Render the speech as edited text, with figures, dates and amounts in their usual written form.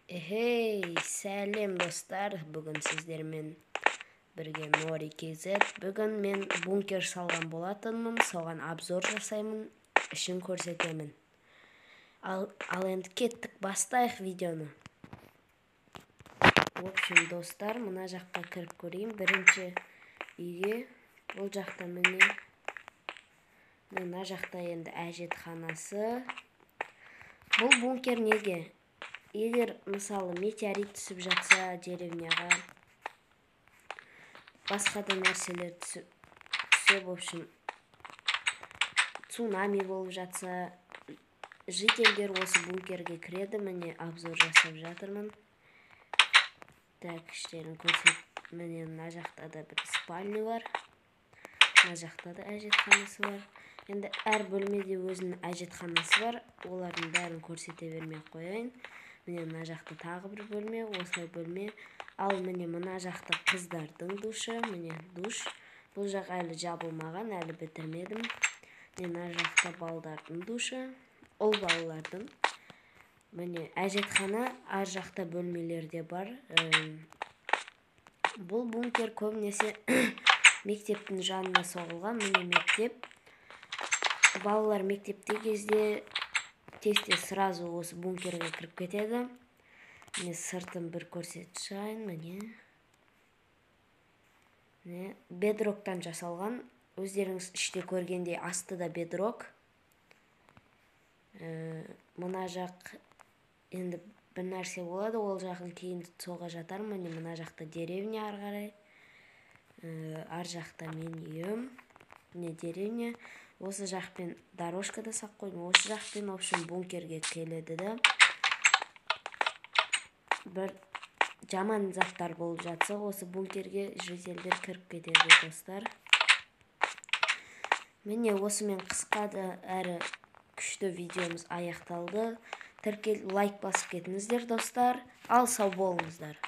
Сәлем достар, бүгін сіздермен бірге Нори KZ. Бүгін мен бункер салған болатынмын, соған обзор жасаймын, ішін көрсетемін. Ал енді кеттік, бастайық видеоны. В общем, достар, мына жаққа кіріп көрейін. Бірінші үйге, бұл жақта мына жақта енді әжетханасы. Бұл бункер неге? Егер мысалы метеорит түсіп жатса деревняға, басқа да нәрселер түссе, в общем, цунами болып жатса, жителдер осы бункерге кіреді. Міне обзор жасап жатырмын. Так, іштерін көрсет. Міне мына жақта да бір спальня бар. Мына жақта да әжетханасы бар. Енді әр бөлмеде өзінің әжетханасы бар. Олардың бәрін көрсете бермей қояйын. Міне мына жақта тағы бір бөлме, осылай бөлме. Ал міне мына жақта қыздардың душы, міне душ. Бұл жақ әлі жабылмаған, әлі бітірмедім. Мына жақта балдардың душы, ол балалардың. Міне әжетхана, ар жақта бөлмелерде бар. Бұл бункер көбінесе мектептің жанына соғылған. Міне мектеп. Балалар мектепте кезде тез сразу осы бункерге кіріп кетеді. Міне сыртын бір көрсетіп шығайын. Міне бедроктан жасалған. Өздеріңіз іште көргендей асты да бедрок. Мына жақ енді бір нәрсе болады, ол жағын кейін соға жатар. Мына жақта деревня ар қарай. Ар жақта мен үйім. Міне деревня. Осы жақпен дорожка да сақ қойдым. Осы жақпен, в общем, бункерге келеді да. Бір жаман заттар болып жатса, осы бункерге жителдер кіріп кетеді, достар. Міне осымен қысқа да әрі күшті видеомыз аяқталды. Лайк басып кетіңіздер, достар. Ал сау болыңыздар.